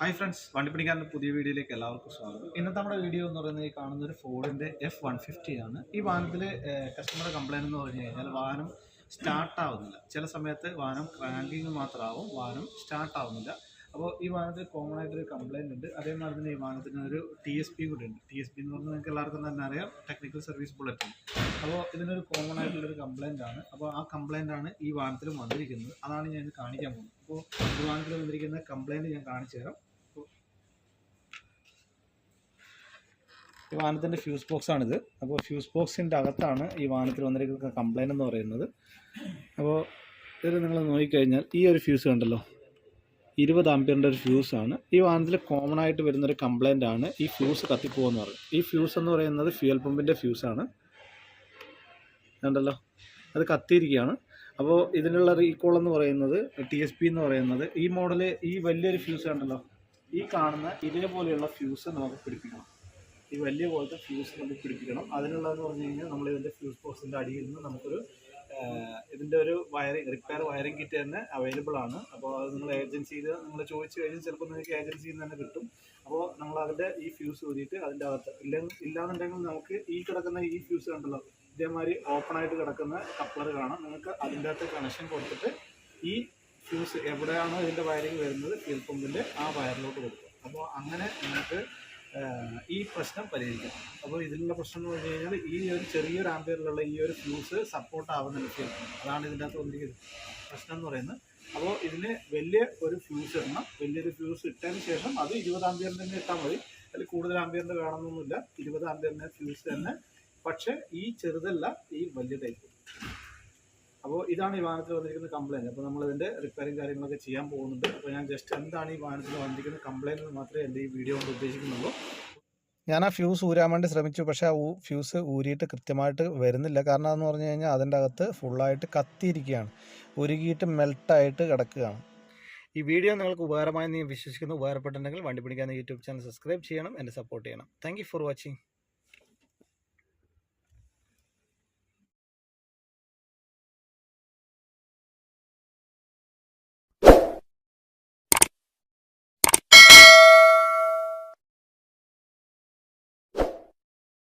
Hi friends, വണ്ടിപ്പിടിക്കാരൻ്റെ പുതിയ വീഡിയോയിലേക്ക് എല്ലാവർക്കും സ്വാഗതം. ഇന്നത്തെ നമ്മുടെ വീഡിയോ എന്ന് പറയുന്നത് ഈ കാണുന്ന ഒരു ഫോർഡിൻ്റെ F150 ആണ്. ഈ വാഹനത്തിൽ കസ്റ്റമറുടെ കംപ്ലയിൻറ്റ് എന്ന് പറഞ്ഞു കഴിഞ്ഞാൽ വാഹനം സ്റ്റാർട്ടാവുന്നില്ല. ചില സമയത്ത് വാഹനം ക്രാങ്കിങ് മാത്രമാവും, വാഹനം സ്റ്റാർട്ടാവുന്നില്ല. അപ്പോൾ ഈ വാഹനത്തിൽ കോമൺ ആയിട്ടൊരു കംപ്ലയിൻ്റ് ഉണ്ട്. അതേമാതിരി തന്നെ ഈ വാഹനത്തിന് ഒരു TSP കൂടി ഉണ്ട്. TSP എന്ന് പറഞ്ഞാൽ നിങ്ങൾക്ക് എല്ലാവർക്കും തന്നെ അറിയാം, ടെക്നിക്കൽ സർവീസ് ബുള്ളറ്റിൻ. അപ്പോൾ ഇതിനൊരു കോമൺ ആയിട്ടുള്ളൊരു കംപ്ലയിൻ്റ് ആണ്. അപ്പോൾ ആ കംപ്ലയിൻ്റ് ആണ് ഈ വാഹനത്തിലും വന്നിരിക്കുന്നത്. അതാണ് ഞാൻ കാണിക്കാൻ പോകുന്നത്. അപ്പോൾ ഈ വാഹനത്തിൽ വന്നിരിക്കുന്ന കംപ്ലയിൻറ്റ് ഞാൻ കാണിച്ചു തരാം. ഈ വാഹനത്തിൻ്റെ ഫ്യൂസ് ബോക്സ് ആണിത്. അപ്പോൾ ഫ്യൂസ് ബോക്സിൻ്റെ അകത്താണ് ഈ വാഹനത്തിൽ വന്നിരിക്കുന്ന കംപ്ലയിൻ്റ് എന്ന് പറയുന്നത്. അപ്പോൾ ഇത് നിങ്ങൾ നോക്കിക്കഴിഞ്ഞാൽ ഈ ഒരു ഫ്യൂസ് കണ്ടല്ലോ, 20 ആംപിയറിൻ്റെ ഒരു ഫ്യൂസാണ്. ഈ വാഹനത്തിൽ കോമൺ ആയിട്ട് വരുന്നൊരു കംപ്ലയിൻ്റ് ആണ് ഈ ഫ്യൂസ് കത്തിപ്പോകുമെന്ന് പറയും. ഈ ഫ്യൂസ് എന്ന് പറയുന്നത് ഫ്യൂൽ പമ്പിൻ്റെ ഫ്യൂസാണ്. കണ്ടല്ലോ, അത് കത്തിയിരിക്കുകയാണ്. അപ്പോൾ ഇതിനുള്ള റീകോൾ എന്ന് പറയുന്നത് TSP എന്ന് പറയുന്നത് ഈ മോഡല്, ഈ വലിയൊരു ഫ്യൂസ് കണ്ടല്ലോ, ഈ കാണുന്ന ഇതേപോലെയുള്ള ഫ്യൂസ് നമുക്ക് പിടിപ്പിക്കണം. ഈ വലിയ പോലത്തെ ഫ്യൂസ് നമുക്ക് പിടിപ്പിക്കണം. അതിനുള്ളതെന്ന് പറഞ്ഞു കഴിഞ്ഞാൽ നമ്മൾ ഇതിൻ്റെ ഫ്യൂസ് ബോക്സിൻ്റെ അടിയിൽ നിന്ന് നമുക്കൊരു ഇതിൻ്റെ ഒരു റിപ്പയർ വയറിംഗ് കിറ്റ് തന്നെ അവൈലബിൾ ആണ്. അപ്പോൾ അത് നിങ്ങൾ ഏജൻസിയിൽ നിങ്ങൾ ചോദിച്ചു കഴിഞ്ഞാൽ ചിലപ്പോൾ നിങ്ങൾക്ക് ഏജൻസിയിൽ നിന്ന് തന്നെ കിട്ടും. അപ്പോൾ നമ്മൾ അതിൻ്റെ ഈ ഫ്യൂസ് ഊരിയിട്ട് അതിൻ്റെ അകത്ത് ഇല്ലാന്നുണ്ടെങ്കിൽ നമുക്ക് ഈ കിടക്കുന്ന ഈ ഫ്യൂസ് കണ്ടല്ലോ, ഇതേമാതിരി ഓപ്പണായിട്ട് കിടക്കുന്ന കപ്ലർ കാണാം. നിങ്ങൾക്ക് അതിൻ്റെ അകത്ത് കണക്ഷൻ കൊടുത്തിട്ട് ഈ ഫ്യൂസ് എവിടെയാണോ ഇതിൻ്റെ വയറിംഗ് വരുന്നത് ഫ്യൂൽ പമ്പിൻ്റെ ആ വയറിലോട്ട് കൊടുക്കും. അപ്പോൾ അങ്ങനെ നിങ്ങൾക്ക് ഈ പ്രശ്നം പരിഹരിക്കാം. അപ്പോൾ ഇതിലുള്ള പ്രശ്നം എന്ന് പറഞ്ഞു കഴിഞ്ഞാൽ ഈ ഒരു ചെറിയൊരു ആംപിയറിലുള്ള ഈ ഒരു ഫ്യൂസ് സപ്പോർട്ട് ആവുന്നില്ല ഫ്യൂൽ പമ്പ്. അതാണ് ഇതിൻ്റെ അകത്ത് വന്നിരിക്കുന്നത് പ്രശ്നം എന്ന് പറയുന്നത്. അപ്പോൾ ഇതിന് വലിയ ഒരു ഫ്യൂസ് ഇടണം. വലിയൊരു ഫ്യൂസ് ഇട്ടതിന് ശേഷം അത് 20 ആംപിയറിന് തന്നെ ഇട്ടാൽ മതി. അതിൽ കൂടുതൽ ആംപിയറിൻ്റെ വേണമെന്നൊന്നുമില്ല. 20 ആംപിയറിൻ്റെ ഫ്യൂസ് തന്നെ, പക്ഷേ ഈ ചെറുതല്ല, ഈ വലിയ ടൈപ്പ്. അപ്പോൾ ഇതാണ് ഈ വാഹനത്തിൽ വന്നിരിക്കുന്ന കംപ്ലയിൻറ്റ്. അപ്പോൾ നമ്മളിതിൻ്റെ റിപ്പയറിങ് കാര്യങ്ങളൊക്കെ ചെയ്യാൻ പോകുന്നുണ്ട്. അപ്പോൾ ഞാൻ ജസ്റ്റ് എന്താണ് ഈ വാഹനത്തിൽ വന്നിരിക്കുന്ന കംപ്ലയിൻറ്റ് എന്ന് മാത്രമേ എൻ്റെ ഈ വീഡിയോ കൊണ്ട് ഉദ്ദേശിക്കുന്നുള്ളൂ. ഞാൻ ആ ഫ്യൂസ് ഊരാൻ വേണ്ടി ശ്രമിച്ചു, പക്ഷേ ആ ഫ്യൂസ് ഊരിയിട്ട് കൃത്യമായിട്ട് വരുന്നില്ല. കാരണം എന്ന് പറഞ്ഞു കഴിഞ്ഞാൽ അതിൻ്റെ അകത്ത് ഫുള്ളായിട്ട് കത്തിയിരിക്കുകയാണ്, ഉരുകിയിട്ട് മെൽട്ടായിട്ട് കിടക്കുകയാണ്. ഈ വീഡിയോ നിങ്ങൾക്ക് ഉപകാരമായി ഞാൻ വിശ്വസിക്കുന്നു. ഉപകാരപ്പെട്ടിട്ടുണ്ടെങ്കിൽ വണ്ടി പിടിക്കാൻ യൂട്യൂബ് ചാനൽ സബ്സ്ക്രൈബ് ചെയ്യണം, എന്നെ സപ്പോർട്ട് ചെയ്യണം. Thank you for watching.